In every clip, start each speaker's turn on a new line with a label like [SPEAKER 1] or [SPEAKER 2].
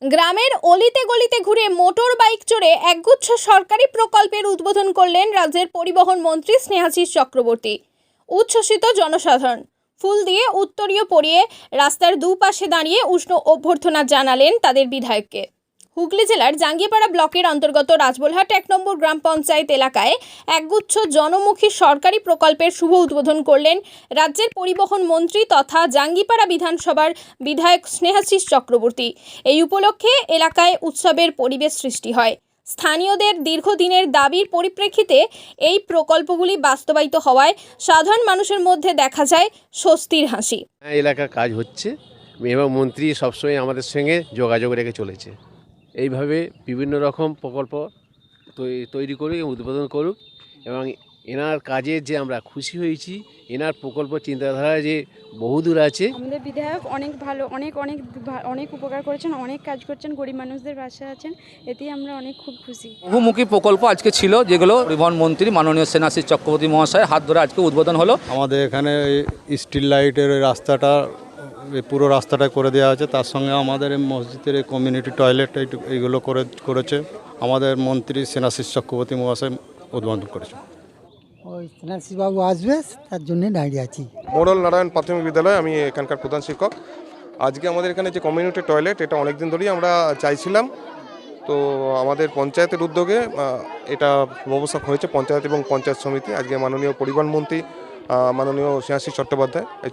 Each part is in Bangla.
[SPEAKER 1] গ্রামের অলিতে গলিতে ঘুরে মোটর বাইক চড়ে একগুচ্ছ সরকারি প্রকল্পের উদ্বোধন করলেন রাজ্যের পরিবহন মন্ত্রী স্নেহাশিস চক্রবর্তী। উচ্ছ্বসিত জনসাধারণ ফুল দিয়ে উত্তরীয় পরিয়ে রাস্তার দুপাশে দাঁড়িয়ে উষ্ণ অভ্যর্থনা জানালেন তাদের বিধায়ককে। হুগলি জেলার জাঙ্গিপাড়া ব্লকের অন্তর্গত রাজবলহাট ১ নম্বর গ্রাম পঞ্চায়েত এলাকায় একগুচ্ছ জনমুখী সরকারি প্রকল্পের শুভ উদ্বোধন করলেন রাজ্যের পরিবহন মন্ত্রী তথা জাঙ্গিপাড়া বিধানসভার বিধায়ক স্নেহাশিস চক্রবর্তী। এই উপলক্ষে এলাকায় উৎসবের পরিবেশ সৃষ্টি হয়। স্থানীয়দের দীর্ঘদিনের দাবির পরিপ্রেক্ষিতে এই প্রকল্পগুলি বাস্তবায়িত হওয়ায় সাধারণ মানুষের মধ্যে দেখা যায় স্বস্তির হাসি।
[SPEAKER 2] এলাকার কাজ হচ্ছে এবং মন্ত্রী সবসময় আমাদের সঙ্গে যোগাযোগ রেখে চলেছে। এইভাবে বিভিন্ন রকম প্রকল্প তৈরি করুক এবং উদ্বোধন করুক এবং এনার কাজে যে আমরা খুশি হয়েছি, এনার প্রকল্প চিন্তাধারা যে বহুদূর আছে।
[SPEAKER 3] আমাদের বিধায়ক অনেক ভালো, অনেক উপকার করেছেন, অনেক কাজ করছেন, গরিব মানুষদের পাশে আছেন, এতেই আমরা খুব খুশি।
[SPEAKER 4] বহুমুখী প্রকল্প আজকে ছিল, যেগুলো পরিবহন মন্ত্রী মাননীয় স্নেহাশিস চক্রবর্তী মহাশয়ের হাত ধরে আজকে উদ্বোধন হলো।
[SPEAKER 5] আমাদের এখানে স্ট্রিট লাইটের রাস্তাটা, পুরো রাস্তাটা করে দেওয়া আছে। তার সঙ্গে আমাদের এই মসজিদের এই কমিউনিটি টয়লেট এইগুলো করেছে আমাদের মন্ত্রী স্নেহাশিস চক্রবর্তী মহাশয় উদ্বোধন করেছে।
[SPEAKER 6] ওই স্নেহাশিস বাবু আসবে, তার জন্যে দাঁড়িয়ে আছি।
[SPEAKER 7] মোড়ল নারায়ণ প্রাথমিক বিদ্যালয়, আমি এখানকার প্রধান শিক্ষক। আজকে আমাদের এখানে যে কমিউনিটি টয়লেট, এটা অনেক দিন ধরেই আমরা চাইছিলাম। তো আমাদের পঞ্চায়েতের উদ্যোগে এটা ব্যবস্থা হয়েছে, পঞ্চায়েত এবং পঞ্চায়েত সমিতি। আজকে মাননীয় পরিবহন মন্ত্রী মাননীয় স্নেহাশিস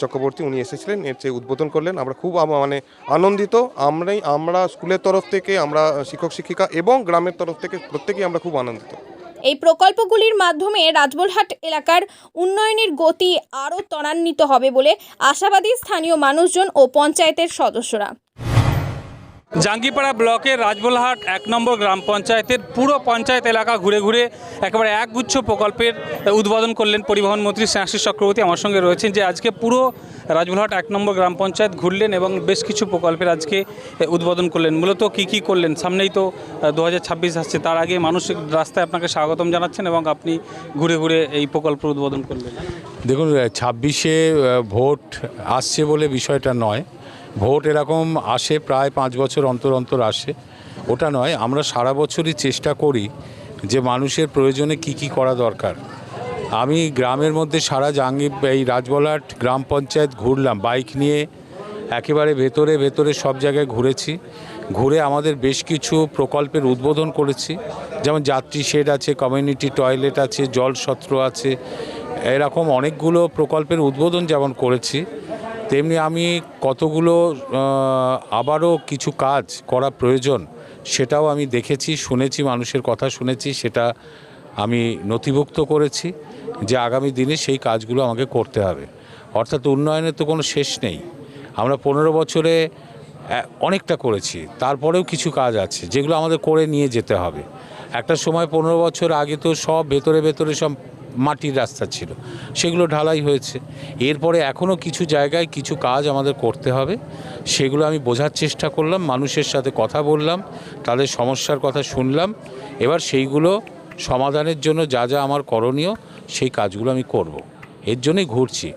[SPEAKER 7] চক্রবর্তী উনি এসেছিলেন, এর যে উদ্বোধন করলেন। আমরা খুব আনন্দিত। আমরা স্কুলের তরফ থেকে, আমরা শিক্ষক শিক্ষিকা এবং গ্রামের তরফ থেকে প্রত্যেকেই আমরা খুব আনন্দিত।
[SPEAKER 1] এই প্রকল্পগুলির মাধ্যমে রাজবলহাট এলাকার উন্নয়নের গতি আরও ত্বরান্বিত হবে বলে আশাবাদী স্থানীয় মানুষজন ও পঞ্চায়েতের সদস্যরা।
[SPEAKER 8] জাঙ্গিপাড়া ব্লকের রাজবলহাট ১ নম্বর গ্রাম পঞ্চায়েতের পুরো পঞ্চায়েত এলাকা ঘুরে ঘুরে একেবারে একগুচ্ছ প্রকল্পের উদ্বোধন করলেন পরিবহন মন্ত্রী স্নেহাশিস চক্রবর্তী। আমার সঙ্গে রয়েছেন যে আজকে পুরো রাজবলহাট ১ নম্বর গ্রাম পঞ্চায়েত ঘুরলেন এবং বেশ কিছু প্রকল্পের আজকে উদ্বোধন করলেন। মূলত কী করলেন? সামনেই তো ২০২৬ আসছে, তার আগে মানুষ রাস্তায় আপনাকে স্বাগতম জানাচ্ছেন এবং আপনি ঘুরে ঘুরে এই প্রকল্প উদ্বোধন করলেন।
[SPEAKER 9] দেখুন, ২৬-এ ভোট আসছে বলে বিষয়টা নয়। ভোট এরকম আসে প্রায় 5 বছর অন্তর অন্তর আসে, ওটা নয়। আমরা সারা বছরই চেষ্টা করি যে মানুষের প্রয়োজনে কি করা দরকার। আমি গ্রামের মধ্যে সারা এই রাজবলহাট গ্রাম পঞ্চায়েত ঘুরলাম বাইক নিয়ে, একেবারে ভেতরে সব জায়গায় ঘুরেছি। ঘুরে আমাদের বেশ কিছু প্রকল্পের উদ্বোধন করেছি, যেমন যাত্রী শেড আছে, কমিউনিটি টয়লেট আছে, জল সত্র আছে, এরকম অনেকগুলো প্রকল্পের উদ্বোধন যেমন করেছি, তেমনি আমি কতগুলো আবারও কিছু কাজ করা প্রয়োজন সেটাও আমি দেখেছি, শুনেছি, মানুষের কথা শুনেছি, সেটা আমি নথিভুক্ত করেছি যে আগামী দিনে সেই কাজগুলো আমাকে করতে হবে। অর্থাৎ উন্নয়নের তো কোনো শেষ নেই। আমরা 15 বছরে অনেকটা করেছি, তারপরেও কিছু কাজ আছে যেগুলো আমাদের করে নিয়ে যেতে হবে। একটা সময় 15 বছর আগে তো সব ভেতরে সব মাটির রাস্তা ছিল, সেগুলো ঢালাই হয়েছে। এরপরে এখনও কিছু জায়গায় কিছু কাজ আমাদের করতে হবে, সেগুলো আমি বোঝার চেষ্টা করলাম, মানুষের সাথে কথা বললাম, তাদের সমস্যার কথা শুনলাম। এবার সেইগুলো সমাধানের জন্য যা আমার করণীয় সেই কাজগুলো আমি করব। এর জন্যই ঘুরছি।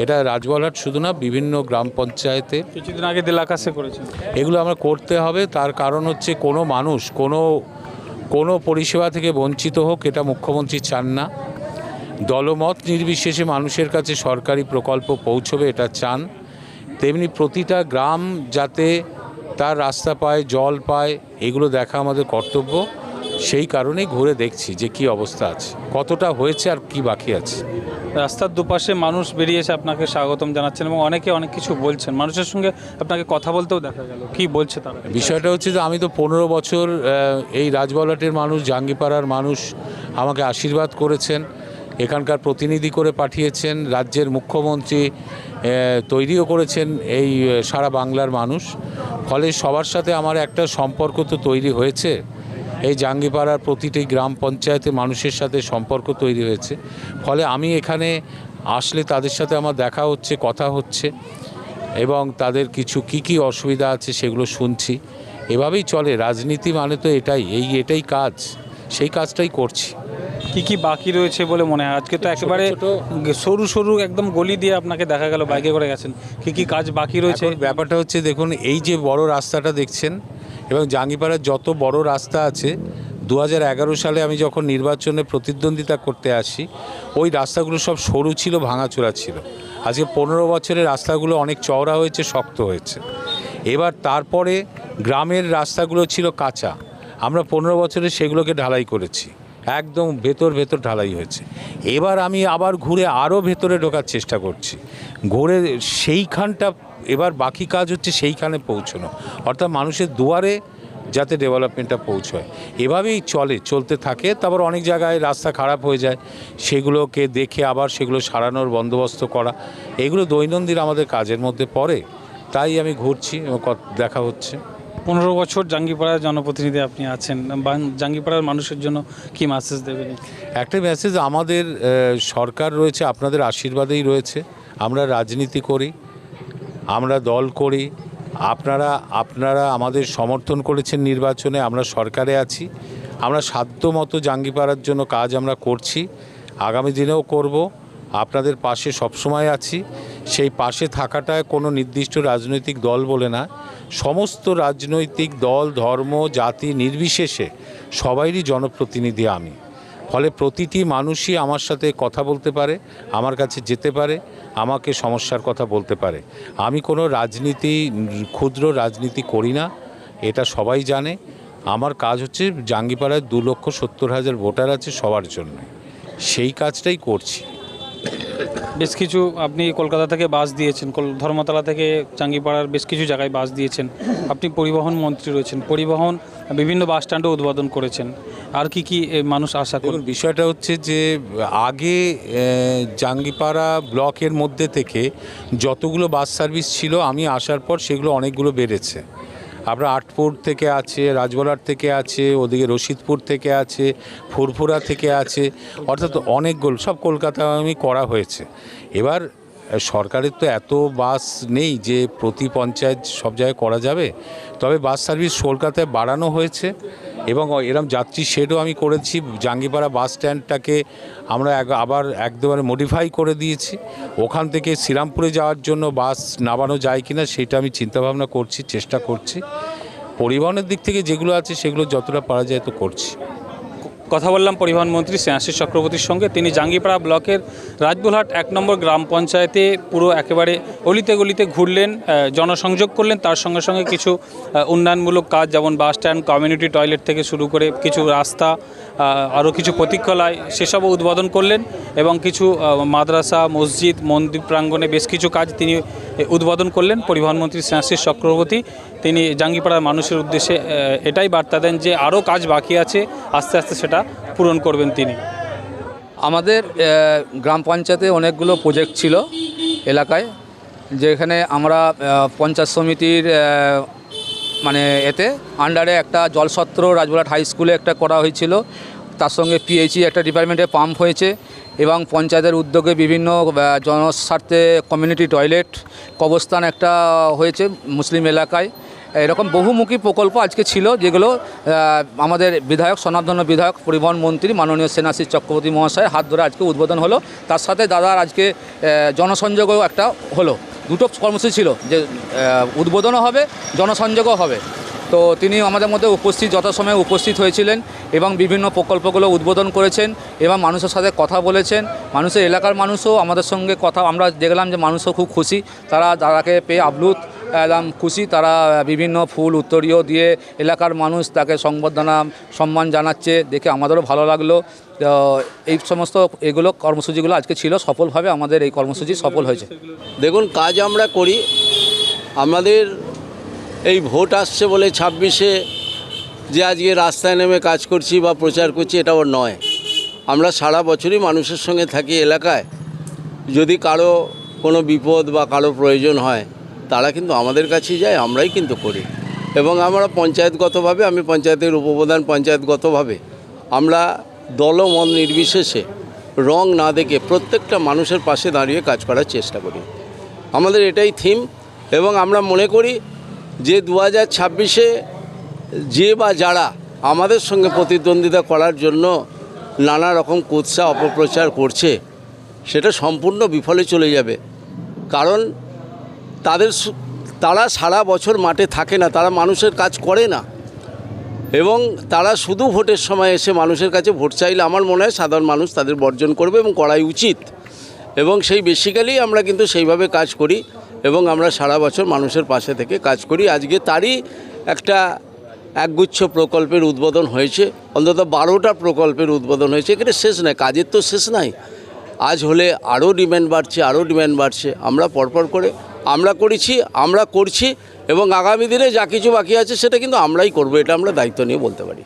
[SPEAKER 9] এটা রাজবলহাট শুধু না, বিভিন্ন গ্রাম পঞ্চায়েতে
[SPEAKER 8] কিছুদিন আগে দেলাকাশে করেছেন।
[SPEAKER 9] এগুলো আমরা করতে হবে। তার কারণ হচ্ছে কোনো মানুষ কোনো পরিষেবা থেকে বঞ্চিত হোক, এটা মুখ্যমন্ত্রী চান না। দলমত নির্বিশেষে মানুষের কাছে সরকারি প্রকল্প পৌঁছবে এটা চান। তেমনি প্রতিটা গ্রাম যাতে তার রাস্তা পায়, জল পায়, এগুলো দেখা আমাদের কর্তব্য। সেই কারণেই ঘুরে দেখছি যে কি অবস্থা আছে, কতটা হয়েছে আর কি বাকি আছে।
[SPEAKER 8] রাস্তার দুপাশে মানুষ বেরিয়ে এসে আপনাকে স্বাগতম জানাচ্ছেন এবং অনেকে অনেক কিছু বলছেন। মানুষের সঙ্গে আপনাকে কথা বলতেও দেখা গেল, কি বলছে তারা?
[SPEAKER 9] বিষয়টা হচ্ছে যে আমি তো 15 বছর এই রাজবলহাটের মানুষ, জাঙ্গিপাড়ার মানুষ আমাকে আশীর্বাদ করেছেন, এখানকার প্রতিনিধি করে পাঠিয়েছেন, রাজ্যের মুখ্যমন্ত্রী তৈরিও করেছেন এই সারা বাংলার মানুষ। ফলে সবার সাথে আমার একটা সম্পর্ক তো তৈরি হয়েছে। এই জাঙ্গিপাড়ার প্রতিটি গ্রাম পঞ্চায়েতে মানুষের সাথে সম্পর্ক তৈরি হয়েছে। ফলে আমি এখানে আসলে তাদের সাথে আমার দেখা হচ্ছে, কথা হচ্ছে এবং তাদের কিছু কি অসুবিধা আছে সেগুলো শুনছি। এভাবেই চলে রাজনীতি, মানে তো এটাই কাজ, সেই কাজটাই করছি।
[SPEAKER 8] কি বাকি রয়েছে বলে মনে হয়? আজকে তো একেবারে সরু একদম গলি দিয়ে আপনাকে দেখা গেল, বাইকে করে গেছেন। কি কাজ বাকি রয়েছে?
[SPEAKER 9] ব্যাপারটা হচ্ছে, দেখুন, এই যে বড় রাস্তাটা দেখছেন, এবং জাঙ্গিপাড়ার যত বড় রাস্তা আছে 2011 সালে আমি যখন নির্বাচনে প্রতিদ্বন্দ্বিতা করতে আসি ওই রাস্তাগুলো সব সরু ছিল, ভাঙাচোরা ছিল। আজকে 15 বছরে রাস্তাগুলো অনেক চওড়া হয়েছে, শক্ত হয়েছে। এবার তারপরে গ্রামের রাস্তাগুলো ছিল কাঁচা, আমরা 15 বছরে সেগুলোকে ঢালাই করেছি, একদম ভেতর ঢালাই হয়েছে। এবার আমি আবার ঘুরে আরও ভেতরে ঢোকার চেষ্টা করছি, ঘুরে সেইখানটা এবার বাকি কাজ হচ্ছে সেইখানে পৌঁছানো, অর্থাৎ মানুষের দুয়ারে যাতে ডেভেলপমেন্টটা পৌঁছয়। এভাবেই চলতে থাকে। তারপর অনেক জায়গায় রাস্তা খারাপ হয়ে যায়, সেগুলোকে দেখে আবার সেগুলো সারানোর বন্দোবস্ত করা, এগুলো দৈনন্দিন আমাদের কাজের মধ্যে পড়ে। তাই আমি ঘুরছি এবং দেখা হচ্ছে।
[SPEAKER 8] 15 বছর জাঙ্গিপাড়ার জনপ্রতিনিধি আপনি আছেন, জাঙ্গিপাড়ার মানুষের জন্য কি মেসেজ দেবেন?
[SPEAKER 9] একটা মেসেজ, আমাদের সরকার রয়েছে, আপনাদের আশীর্বাদেই রয়েছে। আমরা রাজনীতি করি, আমরা দল করি, আপনারা আমাদের সমর্থন করেছেন নির্বাচনে, আমরা সরকারে আছি, আমরা সাধ্যমতো জাঙ্গিপাড়ার জন্য কাজ আমরা করছি, আগামী দিনেও করব। আপনাদের পাশে সবসময় আছি। সেই পাশে থাকাটায় কোনো নির্দিষ্ট রাজনৈতিক দল বলে না, সমস্ত রাজনৈতিক দল, ধর্ম, জাতি নির্বিশেষে সবাইরই জনপ্রতিনিধি আমি। ফলে প্রতিটি মানুষই আমার সাথে কথা বলতে পারে, আমার কাছে যেতে পারে, আমাকে সমস্যার কথা বলতে পারে। আমি কোনো ক্ষুদ্র রাজনীতি করি না, এটা সবাই জানে। আমার কাজ হচ্ছে জাঙ্গিপাড়ায় 2,70,000 ভোটার আছে, সবার জন্য সেই কাজটাই করছি।
[SPEAKER 8] বেশ কিছু আপনি কলকাতা থেকে বাস দিয়েছেন, ধর্মতলা থেকে জাঙ্গিপাড়ার বেশ কিছু জায়গায় বাস দিয়েছেন। আপনি পরিবহন মন্ত্রী রয়েছেন, পরিবহন বিভিন্ন বাস স্ট্যান্ডও উদ্বোধন করেছেন। আর কি মানুষ আশা করেন?
[SPEAKER 9] বিষয়টা হচ্ছে যে আগে জাঙ্গিপাড়া ব্লকের মধ্যে থেকে যতগুলো বাস সার্ভিস ছিল, আমি আসার পর সেগুলো অনেকগুলো বেড়েছে। আপনার আটপুর থেকে আছে, রাজবলার থেকে আছে, ওদিকে রশিদপুর থেকে আছে, ফুরফুরা থেকে আছে, অর্থাৎ অনেকগুলো সব কলকাতাগামী করা হয়েছে। এবার সরকারের তো এত বাস নেই যে প্রতি পঞ্চায়েত সব জায়গায় করা যাবে, তবে বাস সার্ভিস কলকাতায় বাড়ানো হয়েছে এবং এরম যাত্রী শেডও আমি করেছি। জাঙ্গিপাড়া বাস স্ট্যান্ডটাকে আমরা আবার একবারে মডিফাই করে দিয়েছি। ওখান থেকে শ্রীরামপুরে যাওয়ার জন্য বাস নামানো যায় কিনা সেটা আমি চিন্তাভাবনা করছি, চেষ্টা করছি। পরিবহনের দিক থেকে যেগুলো আছে সেগুলো যতটা পারা যায় তো করছি।
[SPEAKER 8] কথা বললাম পরিবহন মন্ত্রী স্নেহাশিস চক্রবর্তীর সঙ্গে। তিনি জাঙ্গিপাড়া ব্লকের রাজবুলহাট 1 নম্বর গ্রাম পঞ্চায়েতে পুরো একেবারে অলিতে গলিতে ঘুরলেন, জনসংযোগ করলেন। তার সঙ্গে সঙ্গে কিছু উন্নয়নমূলক কাজ, যেমন বাস স্ট্যান্ড, কমিউনিটি টয়লেট থেকে শুরু করে কিছু রাস্তা, আরও কিছু প্রতীক্ষালয়, সেসবও উদ্বোধন করলেন। এবং কিছু মাদ্রাসা, মসজিদ, মন্দির প্রাঙ্গণে বেশ কিছু কাজ তিনি উদ্বোধন করলেন। পরিবহন মন্ত্রী স্নেহাশিস চক্রবর্তী তিনি জাঙ্গিপাড়ার মানুষের উদ্দেশ্যে এটাই বার্তা দেন যে আরও কাজ বাকি আছে, আস্তে আস্তে সেটা পূরণ করবেন তিনি।
[SPEAKER 4] আমাদের গ্রাম পঞ্চায়েতে অনেকগুলো প্রজেক্ট ছিল এলাকায়, যেখানে আমরা পঞ্চায়েত সমিতির মানে এতে আন্ডারে একটা জলসত্র রাজবুলহাট হাই স্কুলে একটা করা হয়েছিল। তার সঙ্গে পিএইচই একটা ডিপার্টমেন্টে পাম্প হয়েছে এবং পঞ্চায়েতের উদ্যোগে বিভিন্ন জনস্বার্থে কমিউনিটি টয়লেট, কবরস্থান একটা হয়েছে মুসলিম এলাকায়। এরকম বহুমুখী প্রকল্প আজকে ছিল, যেগুলো আমাদের বিধায়ক, স্বনামধন্য বিধায়ক, পরিবহন মন্ত্রী মাননীয় স্নেহাশিস চক্রবর্তী মহাশয়ের হাত ধরে আজকে উদ্বোধন হলো। তার সাথে দাদার আজকে জনসংযোগও একটা হলো। দুটো কর্মসূচি ছিল, যে উদ্বোধনও হবে, জনসংযোগও হবে। তো তিনি আমাদের মধ্যে যথাসময়ে উপস্থিত হয়েছিলেন এবং বিভিন্ন প্রকল্পগুলো উদ্বোধন করেছেন এবং মানুষের সাথে কথা বলেছেন। মানুষের এলাকার মানুষও আমাদের সঙ্গে কথা, আমরা দেখলাম যে মানুষও খুব খুশি, তারা দাদাকে পেয়ে আপ্লুত, একদম খুশি। তারা বিভিন্ন ফুল উত্তরীয় দিয়ে এলাকার মানুষ তাকে সংবর্ধনা সম্মান জানাচ্ছে, দেখে আমাদেরও ভালো লাগলো। এই সমস্ত কর্মসূচিগুলো আজকে ছিল, সফলভাবে আমাদের এই কর্মসূচি সফল হয়েছে।
[SPEAKER 10] দেখুন, কাজ আমরা করি, আমাদের এই ভোট আসছে বলে 26-এ যে আজকে রাস্তায় নেমে কাজ করছি বা প্রচার করছি, এটাও নয়। আমরা সারা বছরই মানুষের সঙ্গে থাকি এলাকায়। যদি কারো কোনো বিপদ বা কারো প্রয়োজন হয়, তারা কিন্তু আমাদের কাছেই যায়, আমরাই কিন্তু করি। এবং আমরা পঞ্চায়েতগতভাবে, আমি পঞ্চায়েতের উপপ্রধান, পঞ্চায়েতগতভাবে আমরা দলমত নির্বিশেষে, রং না দেখে প্রত্যেকটা মানুষের পাশে দাঁড়িয়ে কাজ করার চেষ্টা করি। আমাদের এটাই থিম। এবং আমরা মনে করি যে 2026-এ যে বা যারা আমাদের সঙ্গে প্রতিদ্বন্দ্বিতা করার জন্য নানা রকম কুৎসা অপপ্রচার করছে, সেটা সম্পূর্ণ বিফলে চলে যাবে। কারণ তারা সারা বছর মাঠে থাকে না, তারা মানুষের কাজ করে না। এবং তারা শুধু ভোটের সময় এসে মানুষের কাছে ভোট চাইলে আমার মনে হয় সাধারণ মানুষ তাদের বর্জন করবে এবং করাই উচিত। এবং সেই বেসিক্যালি আমরা কিন্তু সেইভাবে কাজ করি এবং আমরা সারা বছর মানুষের পাশে থেকে কাজ করি। আজকে তারই একটা একগুচ্ছ প্রকল্পের উদ্বোধন হয়েছে, অন্তত 12টা প্রকল্পের উদ্বোধন হয়েছে। এখানে শেষ নাই, কাজের তো শেষ নাই। আজ হলে আরও ডিম্যান্ড বাড়ছে। আমরা পরপর করে আমরা করছি এবং আগামী দিনে যা কিছু বাকি আছে সেটা কিন্তু আমরাই করব, এটা আমরা দায়িত্ব নিয়ে বলতে পারি।